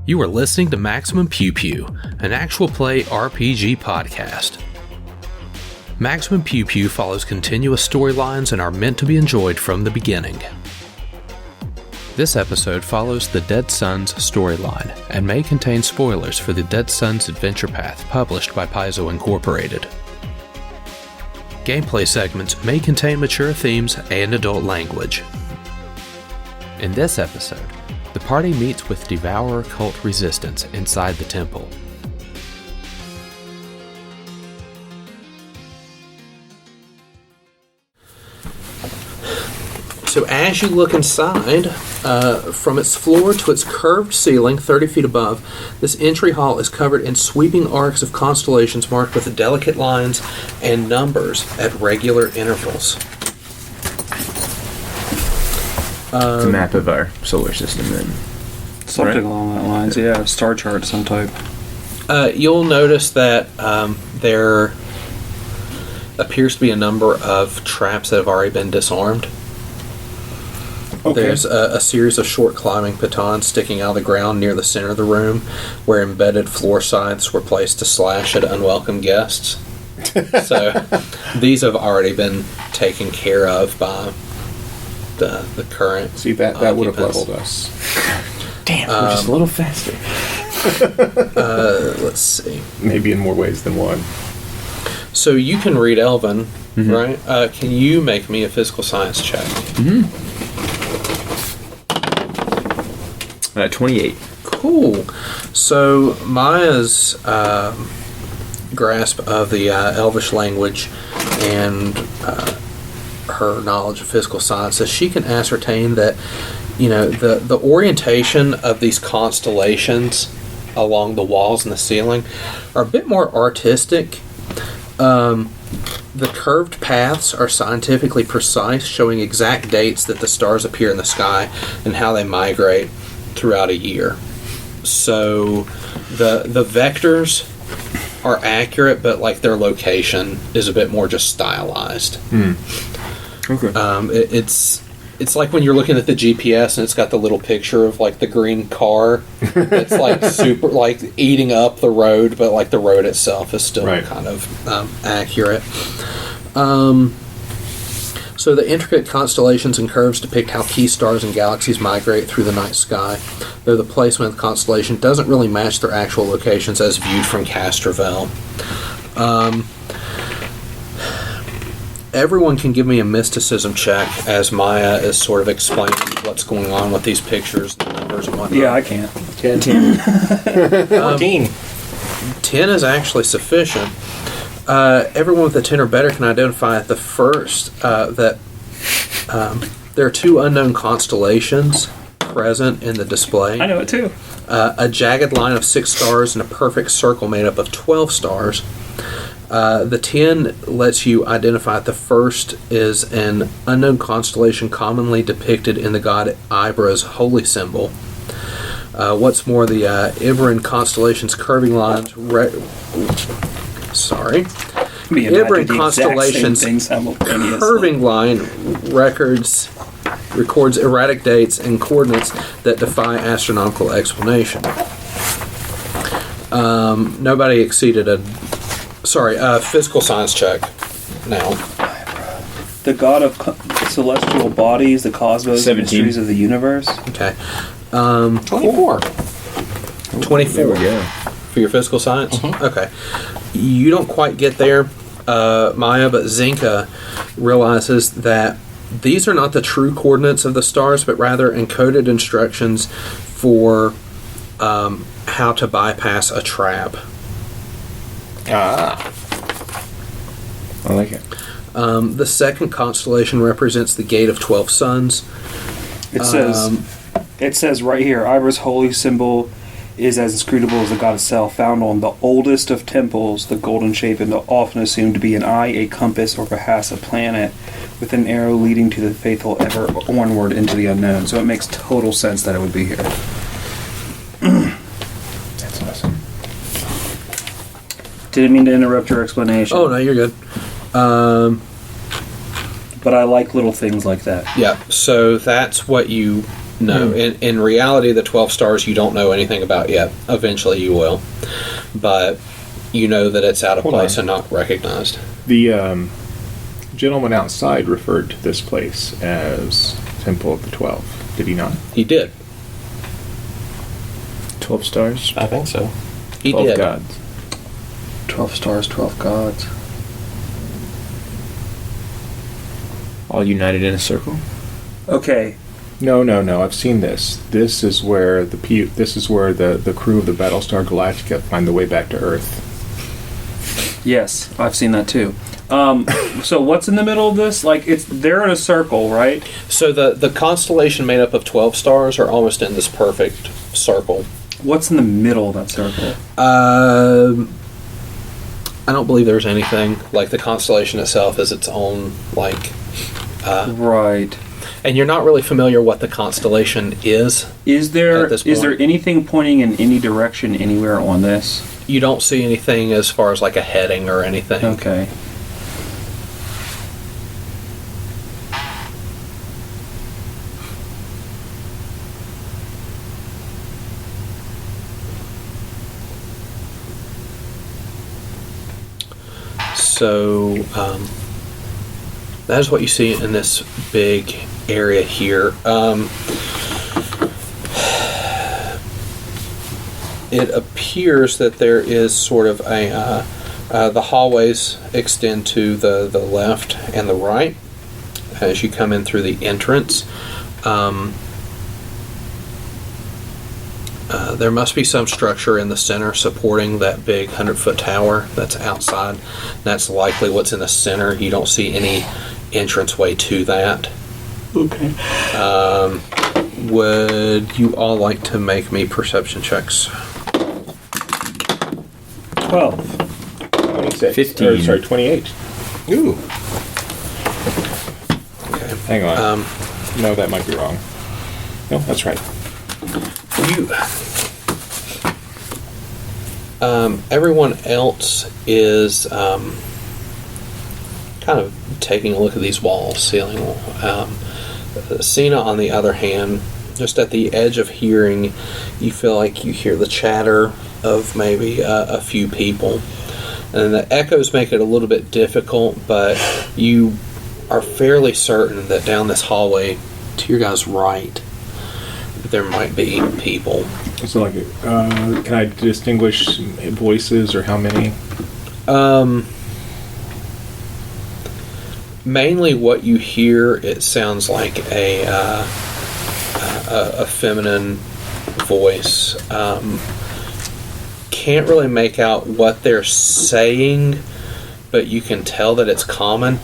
You are listening to Maximum Pew Pew, an actual play RPG podcast. Maximum Pew Pew follows continuous storylines and are meant to be enjoyed from the beginning. This episode follows the Dead Sons storyline and may contain spoilers for the Dead Sons Adventure Path published by Paizo Incorporated. Gameplay segments may contain mature themes and adult language. In this episode, the party meets with Devourer Cult resistance inside the temple. So as you look inside, from its floor to its curved ceiling, 30 feet above, this entry hall is covered in sweeping arcs of constellations marked with delicate lines and numbers at regular intervals. It's a map of our solar system, then. Something right? along that lines, yeah. Star chart of some type. You'll notice that there appears to be a number of traps that have already been disarmed. Okay. There's a series of short climbing batons sticking out of the ground near the center of the room, where embedded floor scythes were placed to slash at unwelcome guests. So these have already been taken care of by the current. See, that would have leveled us. Damn, we're just a little faster. Let's see. Maybe in more ways than one. So you can read Elven, right? Can you make me a physical science check? 28. Cool. So Maia's grasp of the Elvish language and her knowledge of physical sciences, she can ascertain that, you know, the orientation of these constellations along the walls and the ceiling are a bit more artistic. The curved paths are scientifically precise, showing exact dates that the stars appear in the sky and how they migrate throughout a year. So the vectors are accurate, but like their location is a bit more just stylized. Okay. It's like when you're looking at the GPS and it's got the little picture of like the green car that's like super like eating up the road, but like the road itself is still kind of accurate. So the intricate constellations and curves depict how key stars and galaxies migrate through the night sky, though the placement of the constellation doesn't really match their actual locations as viewed from Castrovel. Everyone can give me a mysticism check as Maia is sort of explaining what's going on with these pictures, the numbers, and whatnot. Yeah, I can. 10. 14. 10 is actually sufficient. Everyone with a 10 or better can identify at the first that there are two unknown constellations present in the display. I know it too. A jagged line of 6 stars and a perfect circle made up of 12 stars. The 10 lets you identify the first is an unknown constellation commonly depicted in the god Ibra's holy symbol. What's more, the Ibran constellation's curving lines... Ibran constellation's curving line records erratic dates and coordinates that defy astronomical explanation. Nobody exceeded physical science check now. The god of celestial bodies, the cosmos, 17. and mysteries of the universe. Okay. 24. 24 There we go. for your physical science? Okay. You don't quite get there, Maia, but Zenka realizes that these are not the true coordinates of the stars, but rather encoded instructions for how to bypass a trap. Ah. I like it. The second constellation represents the Gate of 12 Suns. It says right here, Ibra's holy symbol is as inscrutable as the god itself, found on the oldest of temples, the golden shape, and often assumed to be an eye, a compass, or perhaps a planet, with an arrow leading to the faithful ever onward into the unknown. So it makes total sense that it would be here. That's awesome. Didn't mean to interrupt your explanation. Oh, no, you're good. But I like little things like that. Yeah, so that's what you No. In reality, the 12 stars you don't know anything about yet. Eventually you will. But you know that it's out of place and not recognized. The gentleman outside referred to this place as Temple of the 12. Did he not? He did. 12 stars? I think so. He 12 did. gods. 12 stars, 12 gods. All united in a circle? Okay. No. I've seen this. This is where the crew of the Battlestar Galactica find the way back to Earth. Yes, I've seen that too. So what's in the middle of this? Like, they're in a circle, right? So the constellation made up of 12 stars are almost in this perfect circle. What's in the middle of that circle? I don't believe there's anything. Like, the constellation itself is its own, like... right. And you're not really familiar what the constellation is. Is there at this point. anything pointing in any direction anywhere on this? You don't see anything as far as, like, a heading or anything. Okay. So, that is what you see in this big area here. It appears that there is sort of the hallways extend to the left and the right as you come in through the entrance. There must be some structure in the center supporting that big 100-foot tower that's outside. That's likely what's in the center. You don't see any entranceway to that. Okay. Would you all like to make me perception checks? 12. 26. 15. Oh, 28. Ooh. Okay. Hang on. No, that might be wrong. No, that's right. Everyone else is kind of taking a look at these walls, ceiling. Cyna, on the other hand, just at the edge of hearing, you feel like you hear the chatter of maybe a few people. And the echoes make it a little bit difficult, but you are fairly certain that down this hallway, to your guys' right, there might be people. So, like, can I distinguish voices or how many? Mainly what you hear, it sounds like a feminine voice. Can't really make out what they're saying, but you can tell that it's common.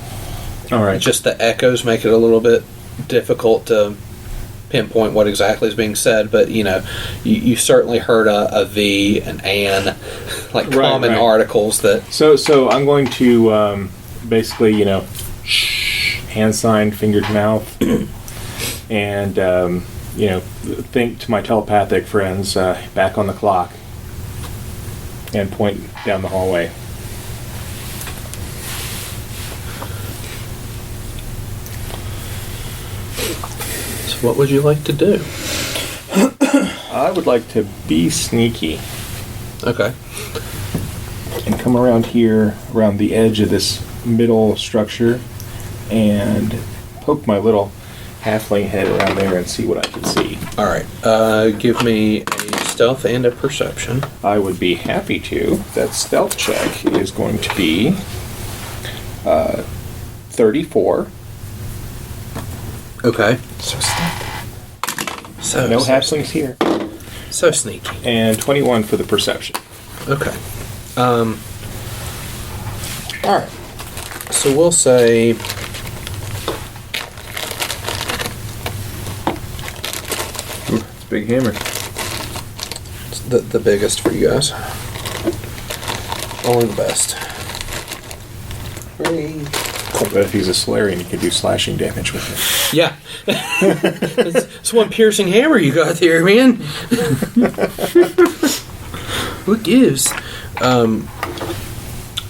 All right. Just the echoes make it a little bit difficult to pinpoint what exactly is being said, but you certainly heard a V, an an, like common articles that. So I'm going to basically, hand sign, fingered mouth, and think to my telepathic friends back on the clock, and point down the hallway. What would you like to do? I would like to be sneaky Okay. and come around here, around the edge of this middle structure, and poke my little halfling head around there and see what I can see. All right. Give me a stealth and a perception. I would be happy to. That stealth check is going to be 34. Okay. No halflings here. So sneaky. And 21 for the perception. Okay. All right. So we'll say. It's a big hammer. It's the biggest for you guys. Only the best. 3. But if he's a Solarian, he could do slashing damage with it. Yeah. It's one piercing hammer you got there, man. What gives?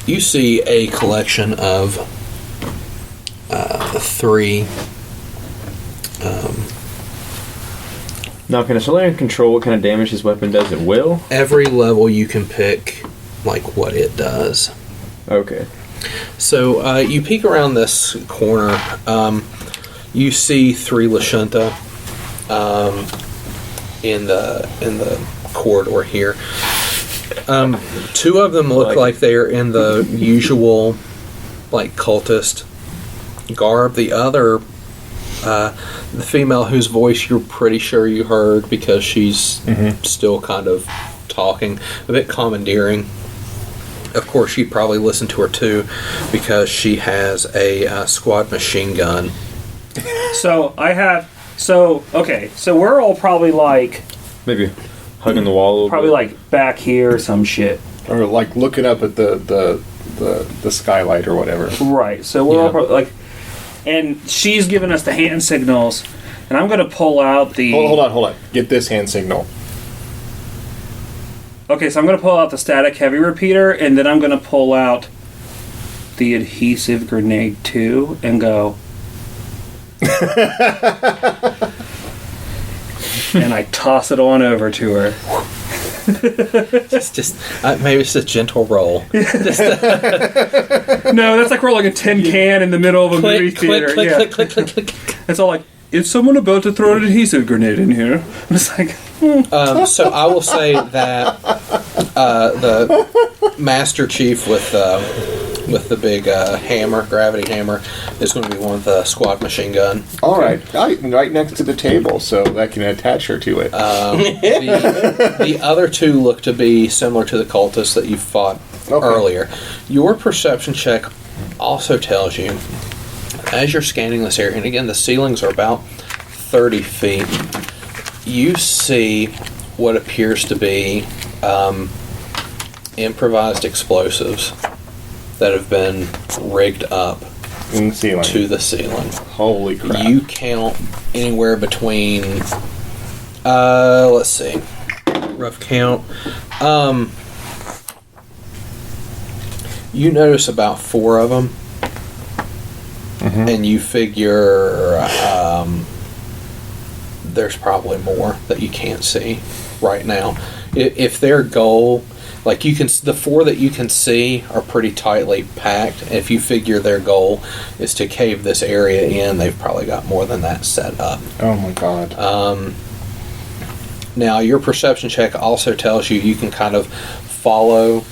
You see a collection of 3 Now, can a Solarian control what kind of damage his weapon does at will? Every level you can pick, like, what it does. Okay. So you peek around this corner. You see 3 Lashunta in the corridor here. 2 of them look like they're in the usual, like, cultist garb. The other, the female whose voice you're pretty sure you heard because she's still kind of talking, a bit commandeering. Of course, you probably listen to her too because she has a squad machine gun. So we're all probably like Maybe hugging the wall a little probably bit. like back here or some shit. Or like looking up at the skylight or whatever. Right. So we're all probably like, and she's giving us the hand signals, and I'm going to pull out the. Hold on. Get this hand signal. Okay, so I'm going to pull out the static heavy repeater, and then I'm going to pull out the adhesive grenade 2 and go. And I toss it on over to her. It's just maybe it's a gentle roll. No, that's like rolling a tin can in the middle of a movie theater. Click. It's all like, is someone about to throw an adhesive grenade in here? And it's like, So I will say that the Master Chief with the big hammer, gravity hammer, is going to be one with the squad machine gun. All right, right next to the table, so that can attach her to it. The other 2 look to be similar to the cultists that you fought earlier. Your perception check also tells you, as you're scanning this area, and again, the ceilings are about 30 feet, you see what appears to be improvised explosives that have been rigged up In the ceiling. to the ceiling. Holy crap. You count anywhere between, let's see, rough count. You notice about 4 of them, and you figure there's probably more that you can't see right now. If their goal, like you can, the 4 that you can see are pretty tightly packed. If you figure their goal is to cave this area in, they've probably got more than that set up. Oh my god. Now, your perception check also tells you can kind of follow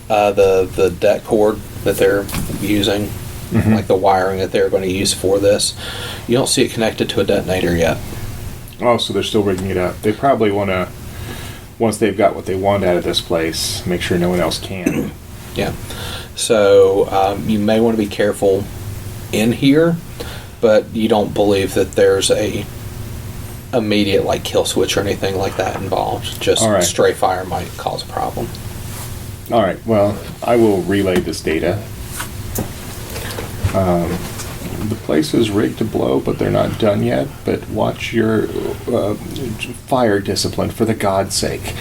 the det cord that they're using, like the wiring that they're going to use for this. You don't see it connected to a detonator yet. Oh, so they're still rigging it up. They probably want to, once they've got what they want out of this place, make sure no one else can. Yeah. So you may want to be careful in here, but you don't believe that there's a immediate like kill switch or anything like that involved. Just All right. stray fire might cause a problem. All right, well, I will relay this data. The place is rigged to blow, but they're not done yet. But watch your fire discipline, for the God's sake.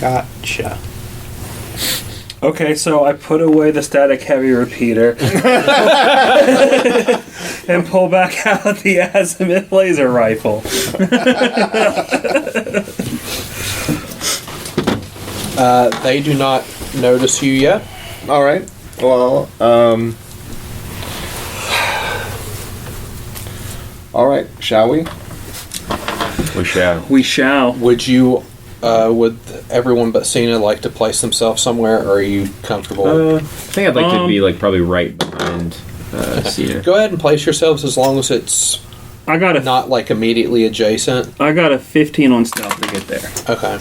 Gotcha. okay, so I put away the static heavy repeater and pull back out the azimuth laser rifle. They do not notice you yet. All right, well, all right, shall we? We shall. We shall. Would you, would everyone but Cyna like to place themselves somewhere, or are you comfortable? I think I'd like to be like probably right behind Cyna. Go ahead and place yourselves as long as it's I got a not like immediately adjacent. I got a 15 on stealth to get there. Okay.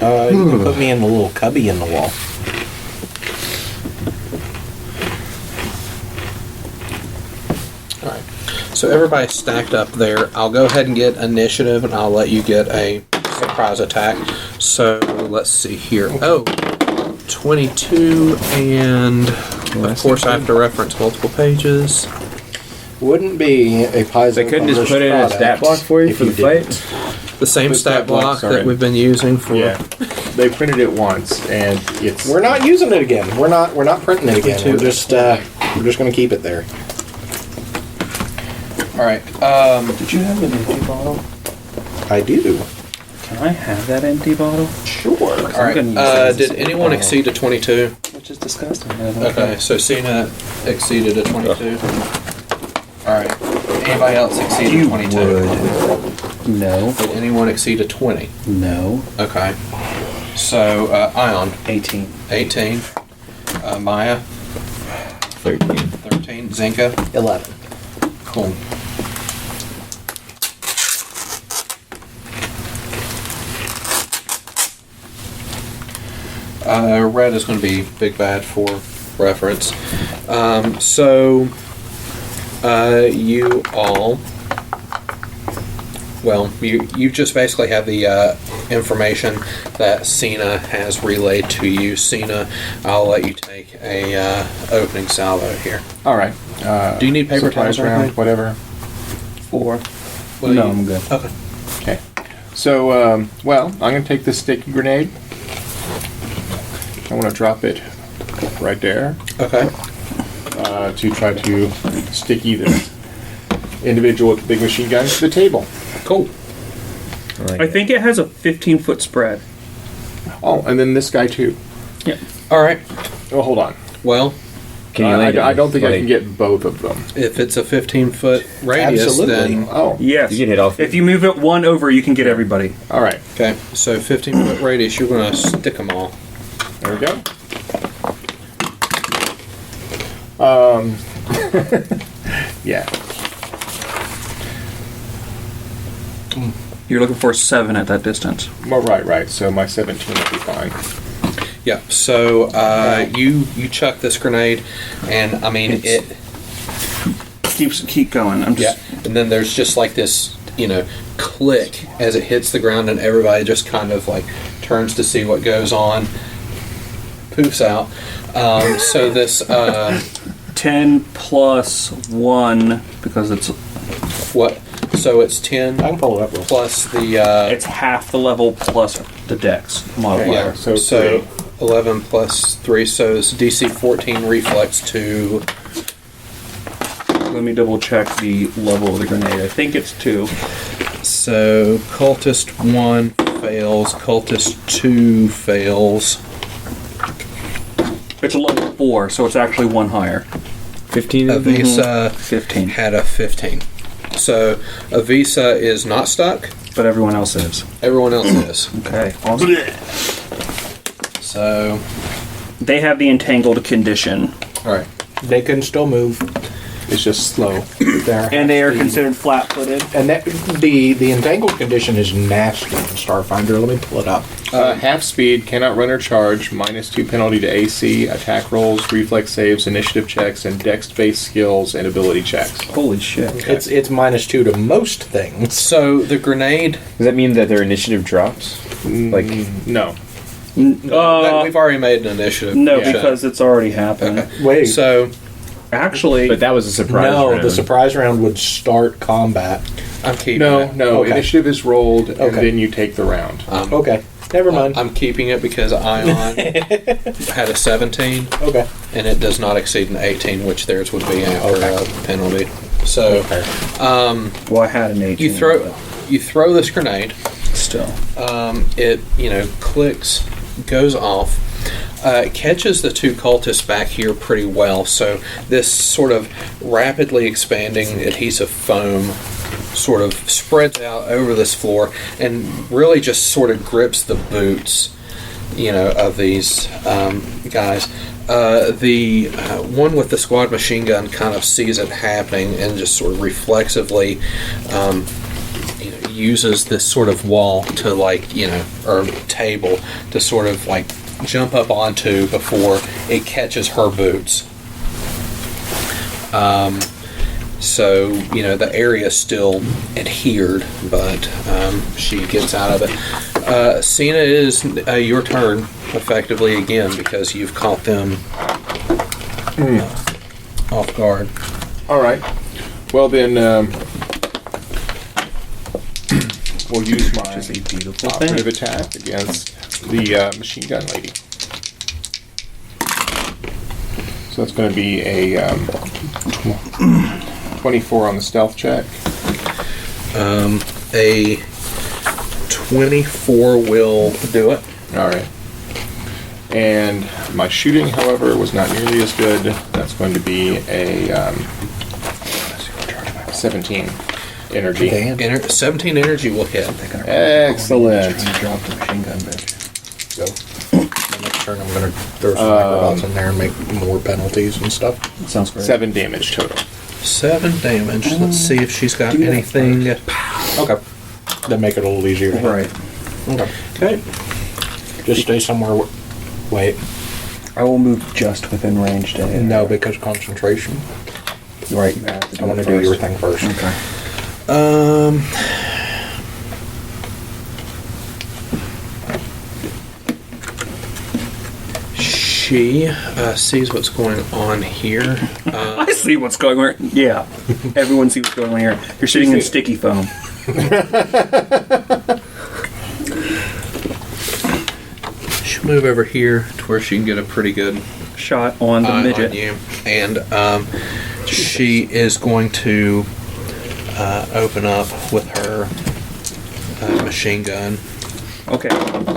You can put me in the little cubby in the wall. All right. So everybody's stacked up there. I'll go ahead and get initiative, and I'll let you get a surprise attack. So let's see here. Oh, 22, and of course I have to reference multiple pages. Wouldn't be a Paizo. They couldn't just put in a stat block for you for the fight? The same The stat stat blocks block are that in. we've been using for. Yeah, they printed it once, and it's. We're not using it again. We're not printing it again. We're just going to keep it there. All right. Did you have an empty bottle? I do. Can I have that empty bottle? Sure. All right. Did anyone exceed a 22? Which is disgusting. Okay, so Cyna exceeded a 22. All right. Anybody else exceed a 22? No. Did anyone exceed a 20? No. Okay. So Ion 18. 18. Maia 13. 13. Zenka 11. cool. Red is going to be big bad for reference. You all, well, you just basically have the information that Cyna has relayed to you. Cyna, I'll let you take a opening salvo here. All right. Do you need paper surprise towels or round, anything? whatever. 4. Well, No, I'm good. Okay. Okay. So, well, I'm going to take this sticky grenade. I want to drop it right there Okay. to try to sticky this individual with the big machine gun to the table. Cool. I think it has a 15-foot spread. Oh, and then this guy too. Yeah. All right. Oh, hold on. Well, Can you land I it? don't think I Like, can get both of them. if it's a 15-foot radius, Absolutely. then Oh, Yes. You can hit all three. If you move it one over, you can get everybody. all right. okay. So 15-foot radius, you're going to stick them all. There we go. Yeah. You're looking for 7 at that distance. Well, right. So my 17 will be fine. Yeah. So you chuck this grenade, and I mean it. Keep going. I'm Yeah. just. And then there's just like this, click as it hits the ground, and everybody just kind of like turns to see what goes on. Poofs out. So this 10 plus 1 because it's what? So it's 10 I can pull it up real quick. plus the it's half the level plus the dex modifier. yeah. so So 11 plus 3. So it's DC 14 reflex to. Let me double check the level of the grenade. I think it's 2. So cultist 1 fails. Cultist 2 fails. It's a level 4, so it's actually 1 higher. 15? Avisa 15. had a 15. So Avisa is not stuck. But everyone else is. Everyone else is. Okay. Awesome. So, They have the entangled condition. all right. They can still move. it's just slow. There. And they are considered flat-footed. And that the entangled condition is nasty in Starfinder. Let me pull it up. Half speed, cannot run or charge, -2 penalty to AC, attack rolls, reflex saves, initiative checks, and dex-based skills and ability checks. Holy shit. It's -2 to most things. So the grenade. Does that mean that their initiative drops? Like, No. We've already made an initiative. No, check. because it's already happened. Okay. Wait. So Actually, but that was a surprise No, round. the surprise round would start combat. I'm keeping No, it. no. Okay. Initiative is rolled, and Okay. then you take the round. Okay. Never mind. I'm keeping it because Ion had a 17, Okay. and it does not exceed an 18, which theirs would be after Okay. a penalty. So Okay. well, I had an 18. you throw this grenade. Still. It clicks, goes off. It catches the 2 cultists back here pretty well. So this sort of rapidly expanding adhesive foam sort of spreads out over this floor and really just sort of grips the boots, of these guys. The one with the squad machine gun kind of sees it happening and just sort of reflexively uses this sort of wall to or table to sort of jump up onto before it catches her boots. So the area is still adhered, but she gets out of it. Cyna, it is your turn effectively again because you've caught them off guard. All right. Well, then we'll use my Which is a beautiful operative thing. attack against the machine gun lady. So that's going to be a 24 on the stealth check. A 24 will do it. All right. And my shooting, however, was not nearly as good. That's going to be a 17 energy. 17 energy will hit. Excellent. Drop the machine gun, bitch. Go. The next turn, I'm going to throw some microbots in there and make more penalties and stuff. Sounds great. 7 damage total. 7 damage. Let's see if she's got anything. Okay. Then make it a little easier. Right. Okay. Just stay somewhere. Wait. I will move just within range to hit. No, because concentration. Right. I want to do your thing first. Okay. She sees what's going on here. I see what's going on. Yeah. Everyone sees what's going on here. You're sitting in sticky foam. She'll move over here to where she can get a pretty good Shot on the eye midget. on you. And she is going to open up with her machine gun. Okay.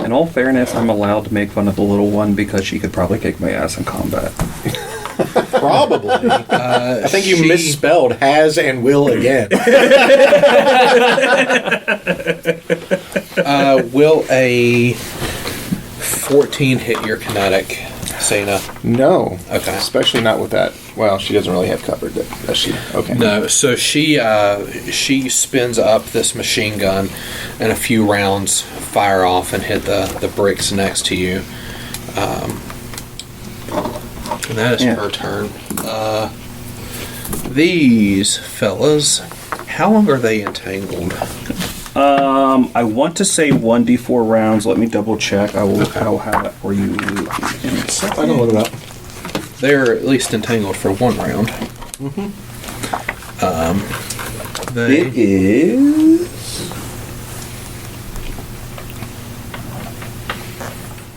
In all fairness, I'm allowed to make fun of the little one because she could probably kick my ass in combat. Probably. I think you she- misspelled has and will again. Will a 14 hit your kinetic, Cyna? No. Okay. Especially not with that. Well, she doesn't really have cover, does she? Okay. No, so she spins up this machine gun, and a few rounds fire off and hit the bricks next to you. And that is her turn. These fellas, how long are they entangled? I want to say 1d4 rounds. Let me double check. I'll have it for you in a second. I can look it up. They're at least entangled for 1 round. It is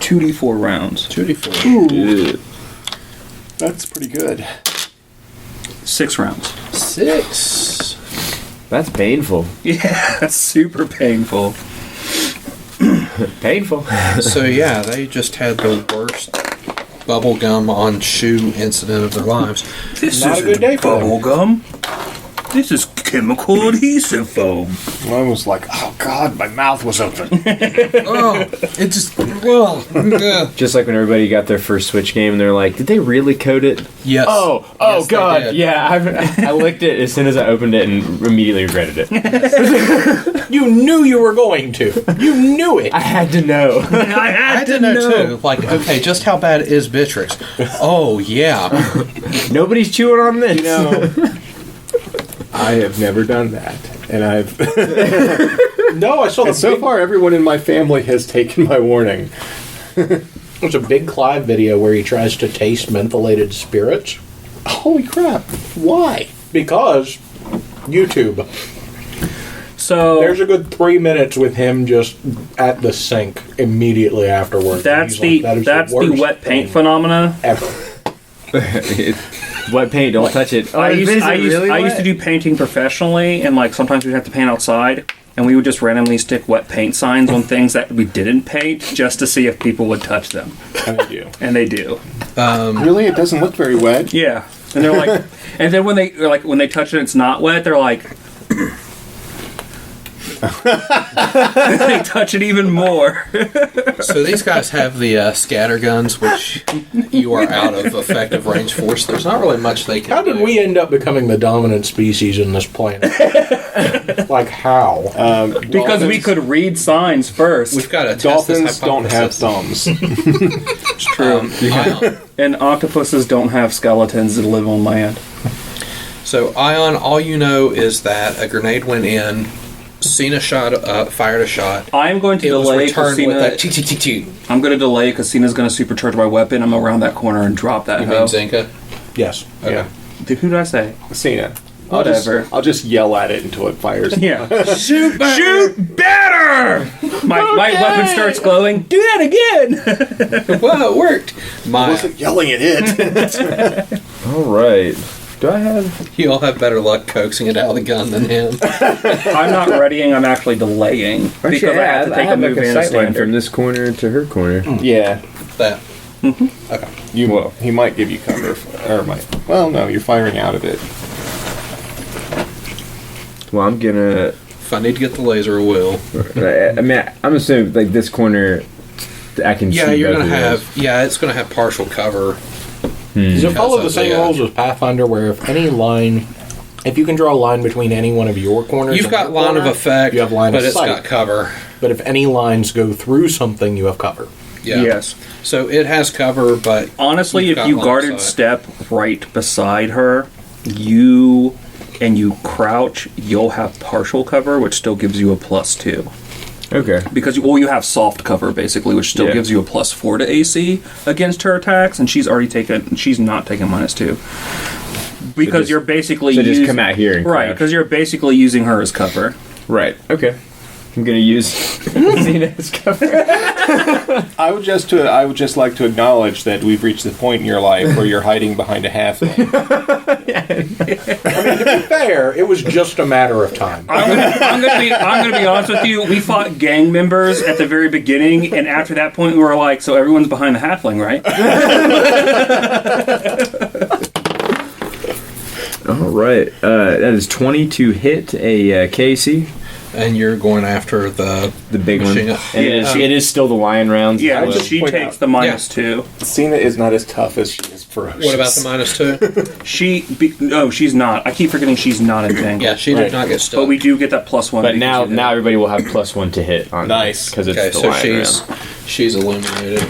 2d4 rounds. 2d4. That's pretty good. 6 rounds. 6. That's painful. Yeah, that's super painful. Painful. So yeah, they just had the worst bubblegum on shoe incident of their lives. This Not a good day for them. bubblegum. This is chemical adhesive foam. One was like, oh God, my mouth was open. Oh, it just Just like when everybody got their first Switch game and they're like, did they really code it? Yes. Oh Yes, they God, did. yeah. I licked it as soon as I opened it and immediately regretted it. You knew you were going to. You knew it. I had to know. I I had to know too. Like, okay, just how bad is Bitrix? Oh yeah. Nobody's chewing on this. You know, I have never done that. And I've... No, I saw the And so big- far, everyone in my family has taken my warning. There's a big Clive video where he tries to taste mentholated spirits. Holy crap. Why? Because YouTube. So There's a good 3 minutes with him just at the sink immediately afterwards. that's And he's the like, "That is that's the worst wet paint thing phenomena. ever." Wet paint, don't touch it. Oh, I is it really used to wet? do painting professionally, and like sometimes we'd have to paint outside, and we would just randomly stick wet paint signs on things that we didn't paint just to see if people would touch them, And I do. and they do. Really? It doesn't look very wet? Yeah, and they're like, and then when they touch it, and it's not wet. They're like. They touch it even more. So these guys have the scatter guns, which you are out of effective range force. There's not really much they can How do. did we end up becoming the dominant species in this planet? Like how? Because we could read signs first. We've got to test this Dolphins don't have hypothesis. thumbs. It's true. Ion. And octopuses don't have skeletons that live on land. So Ion, all you know is that a grenade went in. Cyna fired a shot. I'm going to It was delay because returned with that Cyna. chee-chee-chee-chee. I'm going to delay because Cena's going to supercharge my weapon. I'm around that corner and drop that You mean hoe. Zenka? Yes. Okay. Yeah. Dude, who did I say? Cyna. Whatever. I'll just yell at it until it fires. Yeah. Shoot better! My weapon starts glowing. Do that again! Wow, it worked. I Maia. wasn't yelling at it. All right. Do I have? You all have better luck coaxing it out of the gun than him. I'm not readying. I'm actually delaying because I have to take a move and a sight line from standard. this corner to her corner. Yeah. That. Okay. He might give you cover, or might. Well, no, you're firing out of it. Well, I'm gonna. If I need to get the laser, I will. I mean, I'm assuming like this corner, I can. Yeah, see you're both gonna of have. Yeah, it's gonna have partial cover. Does it follow the Because of same the, rules as Pathfinder, where if you can draw a line between any one of your corners, You've and got her line of corner, effect, you have line but of it's sight. got cover. But if any lines go through something, you have cover. Yeah. Yes. So it has cover, but Honestly, you've if got you line of guarded sight. step right beside her, you crouch, you'll have partial cover, which still gives you a +2. Okay. Because you have soft cover basically, which still Yeah. gives you a +4 to AC against her attacks, and she's not taking -2 because just- you're basically So just come out here and right crouch. because you're basically using her as cover. Right. Okay. I'm gonna use Cyna as cover. I would just like to acknowledge that we've reached the point in your life where you're hiding behind a halfling. I mean, to be fair, it was just a matter of time. I'm gonna be honest with you. We fought gang members at the very beginning, and after that point, we were like, so everyone's behind the halfling, right? All right. That is 20 to hit a KC, and you're going after the big one. machine gun. And it is still the lion rounds. Yeah, would just she point takes out- the -2. Cyna is not as tough as she is ferocious. What about the -2? No, she's not. I keep forgetting she's not entangled. Yeah, she Right. did not get stuck. But we do get that +1. But because now you did now it. everybody will have +1 to hit on Nice. because it's Okay, the so lion she's illuminated.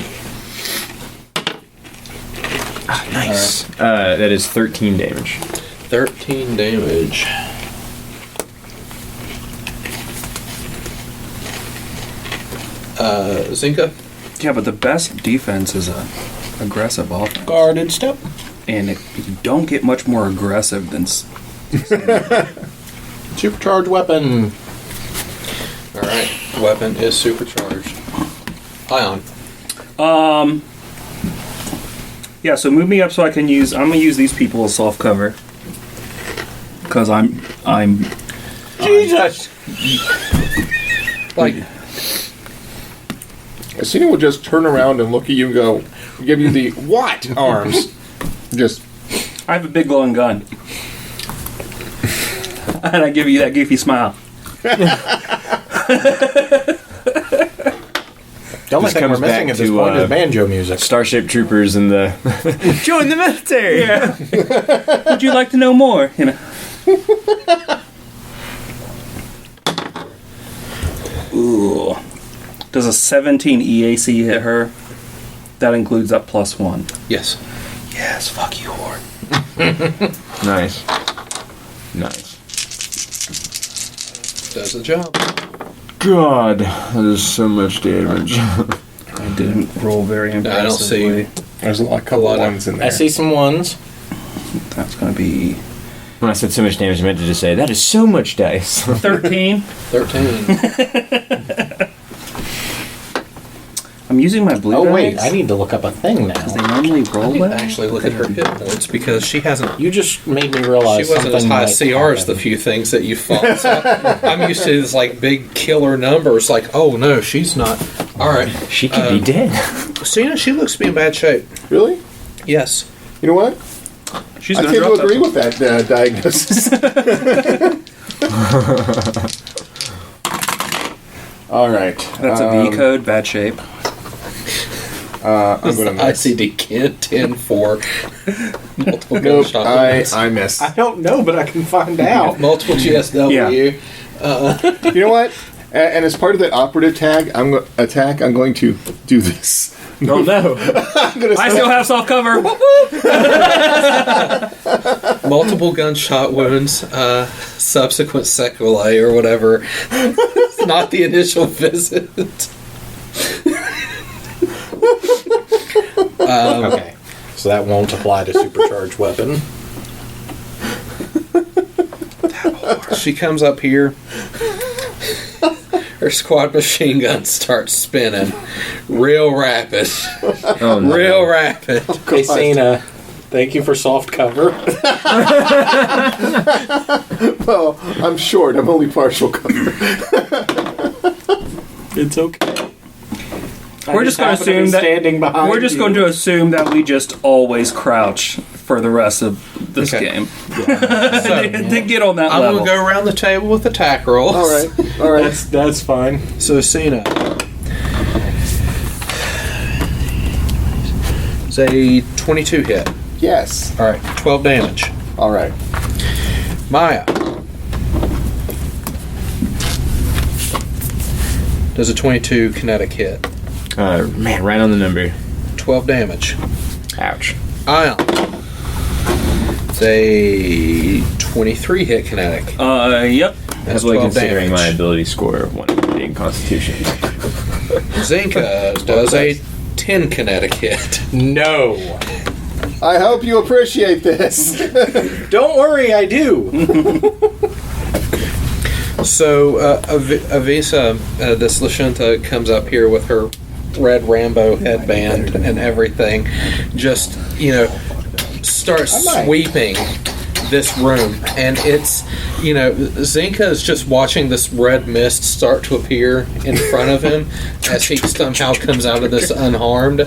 round. Nice. That is 13 damage. 13 damage. Zenka? Yeah, but the best defense is a aggressive offense. Guarded step. And you don't get much more aggressive than... Supercharged weapon. Alright, weapon is supercharged. Ion. Yeah, so move me up so I can use... I'm going to use these people as soft cover. Because I'm... Jesus! Like, Cyna will just turn around and look at you and go, give you the what arms. Just I have a big glowing gun. And I give you that goofy smile. The only This thing we're comes missing back at this to, point is banjo music. Starship Troopers and the join the military. Yeah. Would you like to know more? You know. Ooh. Does a 17 EAC hit her? That includes that +1. yes. Yes, fuck you, whore. Nice. Nice. Does the job. God, that is so much damage. I didn't roll very I don't see- impressively. there's a couple lot of- ones in there. I see some ones. That's going to be When I said so much damage, I meant to just say that is so much dice. 13. 13. I'm using my blue Oh wait, dice. I need to look up a thing They now. normally roll I that. actually look at her hit points because she hasn't. You just made me realize She wasn't as something high as might CR as the happen. few things that you fought. So I'm used to this like big killer numbers. Like, oh no, she's not. All right, She could be dead. Cyna, she looks to be in bad shape. Really? Yes. You know what? She's I going tend drop to agree that. with that diagnosis. All right. That's a V code, bad shape. I'm going to miss. ICD kid 10 for multiple Nope, gunshot wounds. I miss. I don't know, but I can find out. Multiple GSW. Yeah. You know what? And as part of that operative tag, I'm going to do this. Oh no. I'm going to I still have soft cover. Multiple gunshot wounds, subsequent sequelae or whatever. Not the initial visit. Okay, so that won't apply to supercharged weapon. She comes up here. Her squad machine gun starts spinning real rapid. Oh no. Real rapid. Hey, Cyna, Thank you for soft cover. Well, I'm short. I'm only partial cover. It's okay. We're just going to assume that standing behind. we're just going to assume that we just always crouch for the rest of this game. to get on that I'm level. going to go around the table with attack rolls. All right. All right. That's fine. So, Cyna. It's a 22 hit. Yes. All right, 12 damage. All right. Maia. Does a 22 kinetic hit. Man, right on the number. 12 damage. Ouch. Ion. It's a 23 hit kinetic. Yep. That's really 12 considering damage. my ability score of 1 being Constitution. Zenka does a 10 kinetic hit. No. I hope you appreciate this. Don't worry, I do. So, Avisa, this Lashunta, comes up here with her red Rambo headband and everything. Just, starts sweeping this room. And it's, Zenka is just watching this red mist start to appear in front of him as he somehow comes out of this unharmed.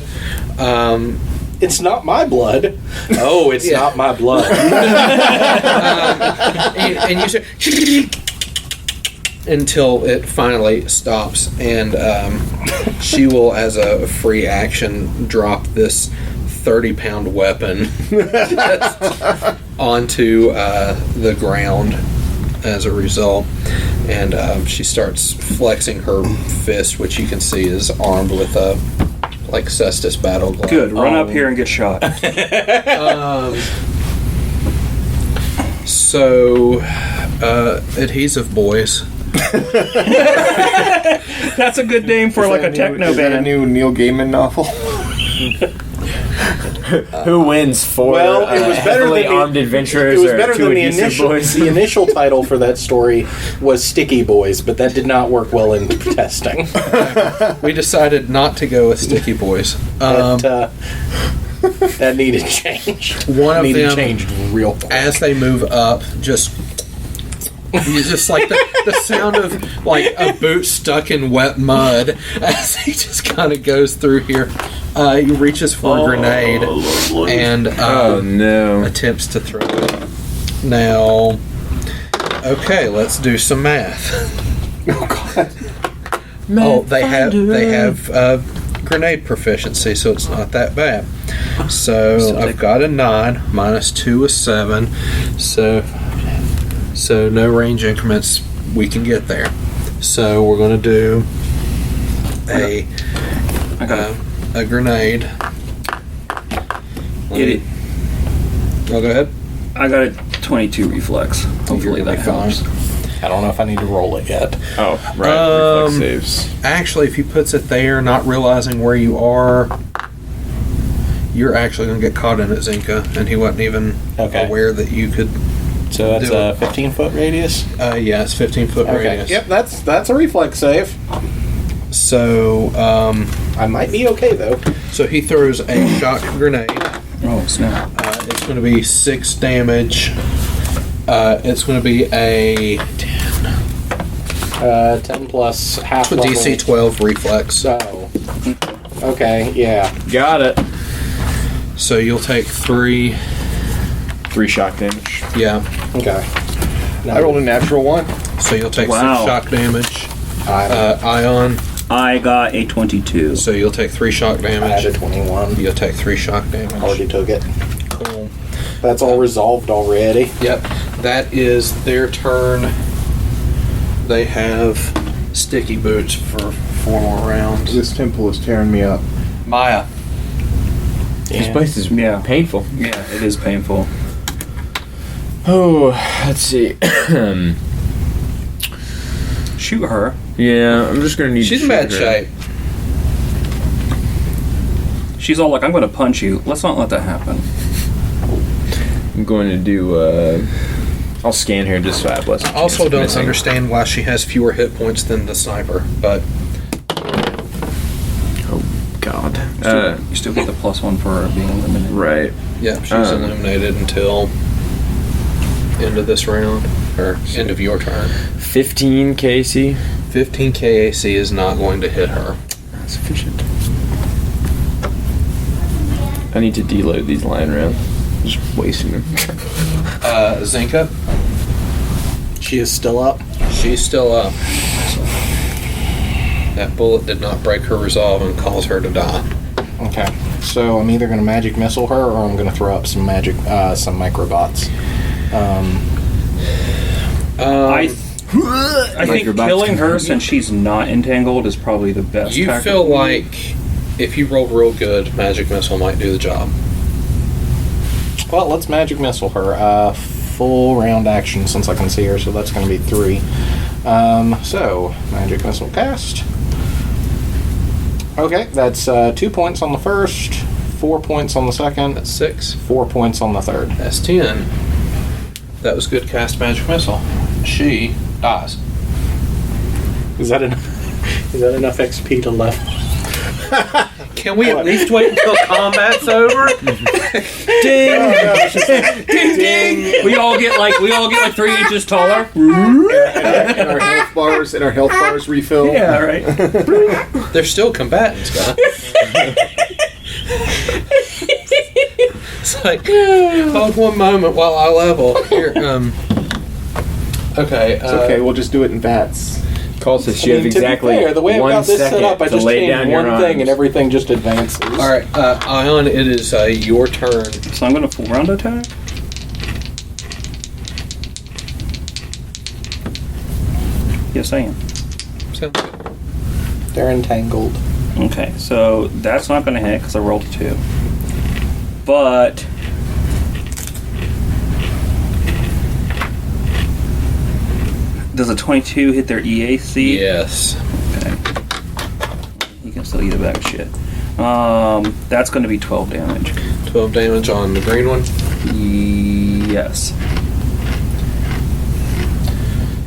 It's not my blood. Oh, it's not my blood. And you say until it finally stops, and she will, as a free action, drop this 30-pound weapon onto the ground as a result. And she starts flexing her fist, which you can see is armed with a Cestus battle glove. Good. Run up here and get shot. So, Adhesive Boys. That's a good name for a techno Is that a band. new Neil Gaiman novel? Who wins for Well, it was better heavily than the- armed adventurers It was or better two than the adhesive initial. boys? The initial title for that story was Sticky Boys, but that did not work well in testing. We decided not to go with Sticky Boys. That needed change. One of needed them, changed real quick. as they move up, just like the sound of a boot stuck in wet mud as he just kind of goes through here. He reaches for a grenade and Oh no. attempts to throw it. Now, okay, let's do some math. Oh God! They have grenade proficiency, so it's not that bad. So I've got a 9 minus 2 is 7. So no range increments. We can get there. So we're going to do a grenade. Idiot. Oh, go ahead. I got a 22 reflex. Hopefully You're that gonna be helps. I don't know if I need to roll it yet. Oh, right. Reflex saves. Actually, if he puts it there, not realizing where you are, you're actually going to get caught in it, Zenka, and he wasn't even aware that you could. So that's do a 15-foot radius. Yeah, it's 15-foot radius. Yep, that's a reflex save. So, I might be okay though. so he throws a shock grenade. Oh, snap. It's going to be 6 damage. It's going to be a 10 plus half. a DC 12 reflex. So, okay, yeah. Got it. So you'll take 3. 3 shock damage. Yeah. Okay. I rolled a natural 1. So you'll take 6 Wow. shock damage. I Ion. I got a 22. So you'll take 3 shock had a damage. 21. You'll take 3 shock damage. Already took it. Cool. That's all resolved already. Yep. That is their turn. They have sticky boots for 4 more rounds. This temple is tearing me up. Maia. This place is Yeah. painful. Yeah, it is painful. Oh, let's see. Shoot her. Yeah, I'm just gonna need. She's to in bad shoot her. shape. She's all like, I'm going to punch you. Let's not let that happen. I'm going to do. I'll scan her just so I have less. I also chance of don't missing. understand why she has fewer hit points than the sniper, but God. You still get the +1 for being eliminated. Right. Yeah, she's eliminated until end of this round, or end of your turn. 15 KC. 15 KAC is not going to hit her. That's sufficient. I need to deload these line rounds. Just wasting them. Zenka, She is still up. she's still up. That bullet did not break her resolve and cause her to die. Okay. So I'm either going to magic missile her or I'm going to throw up some some microbots. I think Microbots killing her, can- since she's not entangled, is probably the best. You tactic. feel like if you rolled real good, Magic Missile might do the job. Well, let's magic missile her. Full round action since I can see her, so that's going to be 3. So, magic missile cast. Okay, that's 2 points on the first, 4 points on the second, That's 6. 4 points on the third. That's 10. That was good cast Magic Missile. She dies. Is that enough? Is that enough XP to level? Can we at least wait until combat's over? Ding! Ding ding! we all get like 3 inches taller. And our health bars refill. Yeah, right. They're still combatants, guys. It's like, hold one moment while I level. Here, okay. It's okay, we'll just do it in vats. Call says you have exactly to be fair, the way I've 1 got this set second up, I to just lay down change your one thing arms. and everything just advances. All right, Ion, it is your turn. So I'm going to full round attack. Yes, I am. Sounds good. They're entangled. Okay, so that's not going to hit because I rolled a 2. But does a 22 hit their EAC? Yes. Okay. You can still eat a bag of shit. That's going to be 12 damage. 12 damage on the green one. Yes.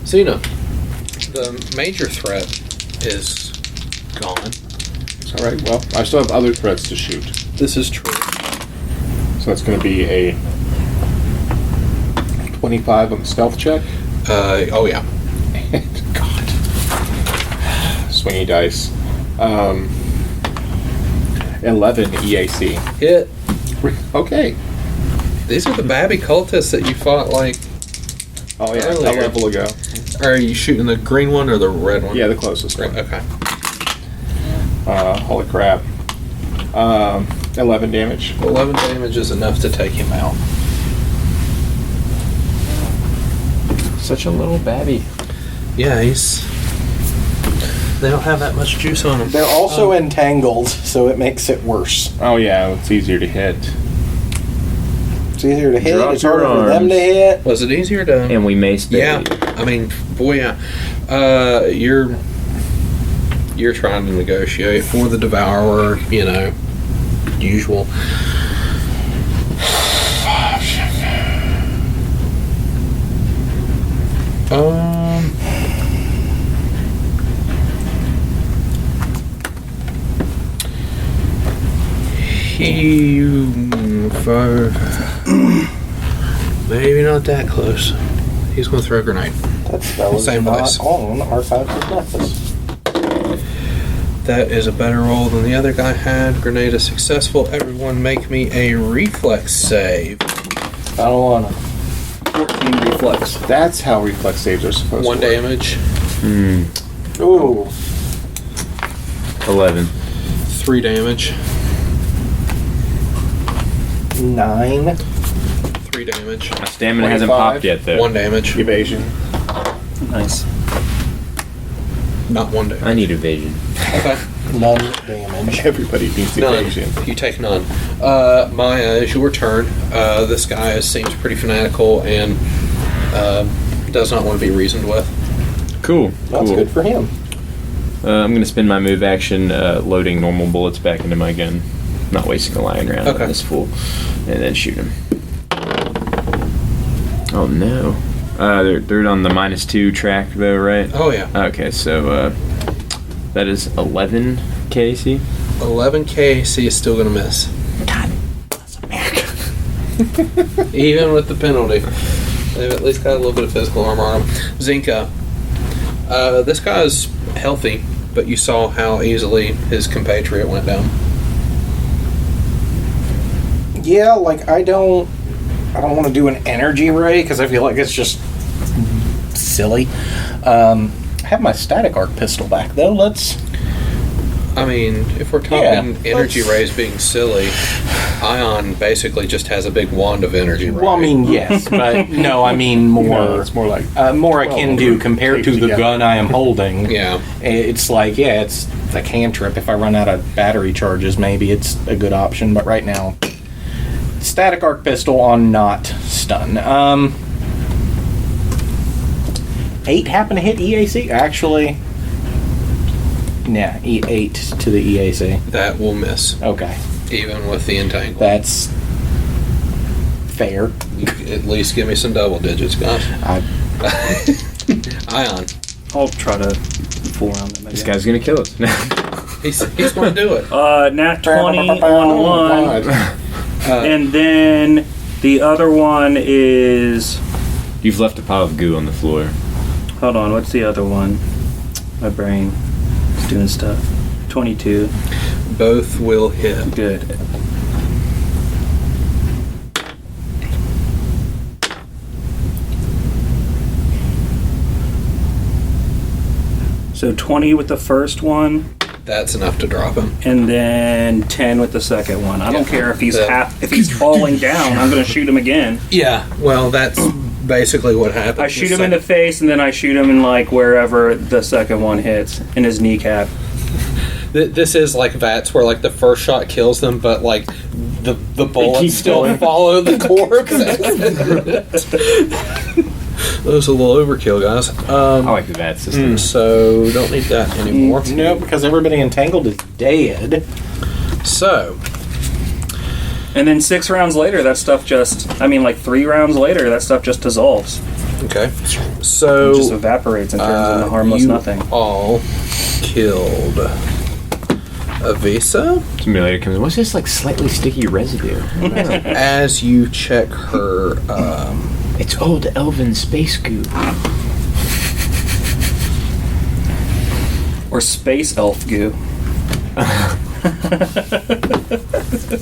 Cyna, the major threat is gone. It's alright, well, I still have other threats to shoot. This is true. So that's going to be a 25 on the stealth check. Oh yeah. God. Swingy dice. 11 EAC. Hit. Okay. These are the Babby cultists that you fought like. Oh yeah, Earlier. a level ago. Are you shooting the green one or the red one? Yeah, the closest Green. one. Okay. Holy crap. 11 damage. 11 damage is enough to take him out. Such a little babby. Yeah, they don't have that much juice on them. They're also entangled, so it makes it worse. Oh yeah, it's easier to hit. It's easier to hit. Drop It's harder your for them arms. to hit. Was it easier to? And we may stay. Yeah, I mean, boy, yeah. You're trying to negotiate for the Devourer, you know, usual. He maybe not that close. He's going to throw a grenade. That spell is Same not dice. on Archives of Necklace. That is a better roll than the other guy had. Grenade is successful. Everyone make me a reflex save. I don't want to. 14 reflex. That's how reflex saves are supposed 1 to work. damage. Ooh. 11. 3 damage. 9. 3 damage. My stamina hasn't 25. popped yet, though. 1 damage. Evasion. Nice. Not 1 damage. I need evasion. Okay. None damage. Everybody needs None. evasion. You take none. Maia, it's your turn. This guy seems pretty fanatical and does not want to be reasoned with. Cool. That's cool. good for him. I'm going to spend my move action loading normal bullets back into my gun. Not wasting a line round Okay. on this fool. And then shoot him. Oh no. They're on the -2 track though, right? Oh, yeah. Okay, so that is 11 KC? 11 KC is still going to miss. God, that's America. Even with the penalty. They've at least got a little bit of physical armor on them. Zenka. This guy's healthy, but you saw how easily his compatriot went down. Yeah, like I don't want to do an energy ray because I feel like it's just silly. I have my static arc pistol back though. I mean, if we're talking energy rays being silly, Ion basically just has a big wand of energy ray. Well, I mean, yes, but no, I mean more. No, it's more like more akin to compared to the gun I am holding. Yeah. It's like, yeah, it's a cantrip. If I run out of battery charges, maybe it's a good option. But right now, static arc pistol on not stun. 8 happen to hit EAC? Actually, nah, 8 to the EAC. That will miss, Okay, even with the entangle. that's fair. At least give me some double digits, guys. Ion. I'll try to fool around them. This guy's gonna kill us. He's going to do it. Nat 20 on one. And then the other one is... You've left a pile of goo on the floor. Hold on, what's the other one? My brain is doing stuff. 22. Both will hit. Good. So 20 with the first one, That's enough to drop him. and then 10 with the second one. I don't Yeah. care if he's The- if he's falling down. I'm going to shoot him again. Yeah, well, that's basically what happened. I shoot him in the face, and then I shoot him in like wherever the second one hits in his kneecap. This is like Vats, where like the first shot kills them, but like the bullets keep still going. follow the corpse. That was a little overkill, guys. I like the VAT system. So don't need that anymore. No, because everybody entangled is dead. So And then 6 rounds later, that stuff just, I mean, like 3 rounds later, that stuff just dissolves. okay, It so just evaporates and turns into harmless you nothing. all killed Avisa. Simulator comes in. What's this like slightly sticky residue? As you check her. It's old elven space goo. Or space elf goo.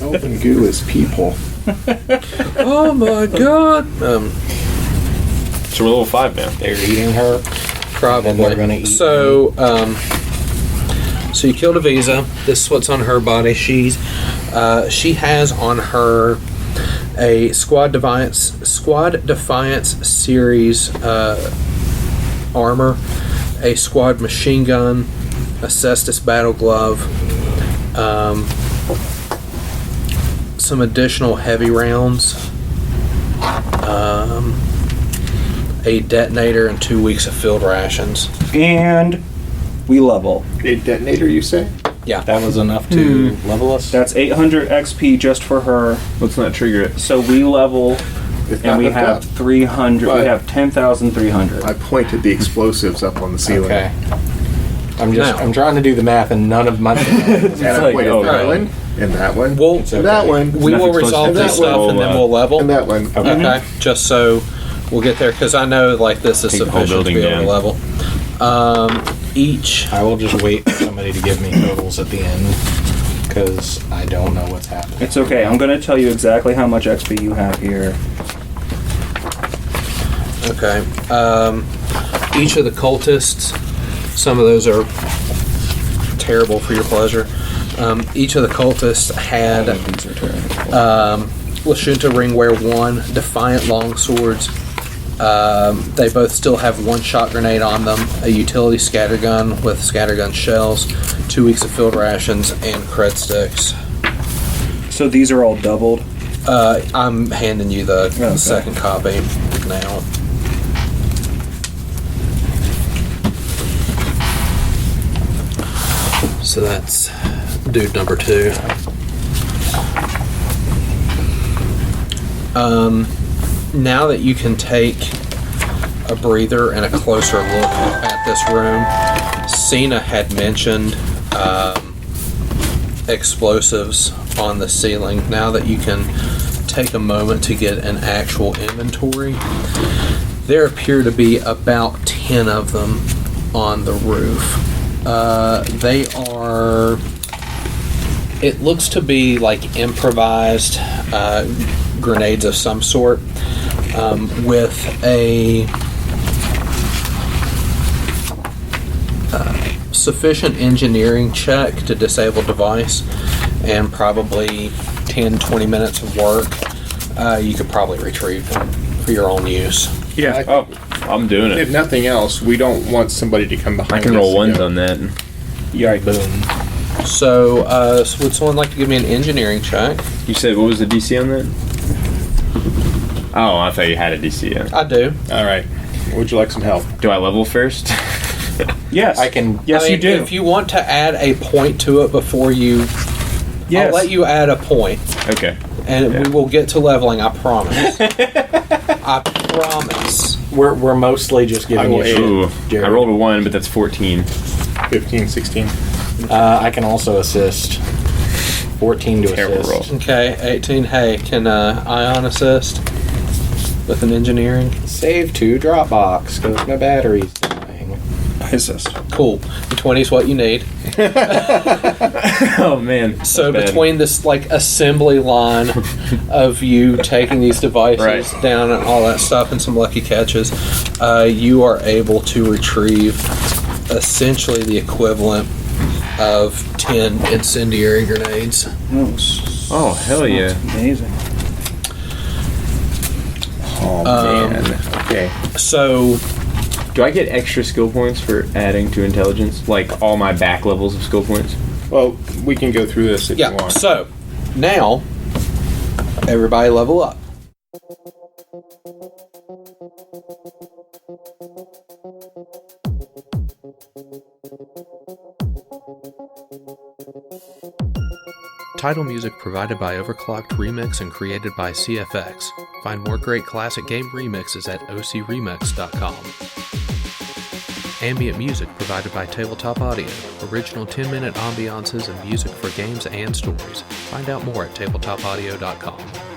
Elven goo is people. Oh my god! So we're level 5 now. They're eating her. Probably. And they're gonna eat so, so you killed Avisa. This is what's on her body. She has on her a Squad Defiance series armor, a Squad machine gun, a Cestus battle glove, some additional heavy rounds, a detonator, and 2 weeks of field rations. And we level. A detonator, you say? Yeah. That was enough to level us. That's 800 XP just for her. Let's not trigger it. So we level, It's and we hooked have up. 300. But- We have 10,300. I pointed the explosives up on the ceiling. Okay. I'm Now. trying to do the math, and none of my. And I like, pointed oh, that God. one, and that one, We'll, and that one, we will resolve And that this stuff one. and then we'll level. and that one. Okay. Just so we'll get there, because I know like this is Take the whole sufficient to be building able to level. Each. I will just wait for somebody to give me totals at the end, because I don't know what's happening. It's okay. I'm going to tell you exactly how much XP you have here. Okay. Each of the cultists, some of those are terrible for your pleasure. Each of the cultists had Lashunta Ringwear 1, Defiant Longswords. They both still have 1 shot grenade on them, a utility scattergun with scattergun shells, 2 weeks of field rations, and cred sticks. So these are all doubled. I'm handing you the Okay. second copy now. So that's dude number 2. Now that you can take a breather and a closer look at this room, Cyna had mentioned explosives on the ceiling. Now that you can take a moment to get an actual inventory, there appear to be about 10 of them on the roof. They are... It looks to be like improvised grenades of some sort, with a sufficient engineering check to disable device and probably 10-20 minutes of work. You could probably retrieve them for your own use. Yeah. Oh, I'm doing If it. nothing else, we don't want somebody to come behind I us. can roll ones and go, on that. Yikes. Boom. So, would someone like to give me an engineering check? You said what was the DC on that? Oh, I thought you had a DC. Yeah. I do. All right. Would you like some help? Do I level first? Yes. I can. Yes, I mean, you do. If you want to add a point to it before you... Yes. I'll let you add a point, Okay. and Yeah. we will get to leveling, I promise. I promise. We're mostly just I giving will you aid. shit. Ooh, Jared. I rolled a 1, but that's 14. 15, 16. I can also assist. 14 to Terrible assist. roll. Okay, 18. Hey, can Ion assist with an engineering? Save to Dropbox because my battery's dying. I assist. Cool. The 20 is what you need. Oh man. So that's bad. between this like assembly line of you taking these devices Right. down and all that stuff and some lucky catches, you are able to retrieve essentially the equivalent of 10 incendiary grenades. Oh hell yeah. That's amazing. Oh, man. Okay. So Do I get extra skill points for adding to intelligence? Like all my back levels of skill points? Well, we can go through this if you yeah, want. so now everybody level up. Title music provided by Overclocked Remix and created by CFX. Find more great classic game remixes at ocremix.com. Ambient music provided by Tabletop Audio. Original 10-minute ambiances and music for games and stories. Find out more at tabletopaudio.com.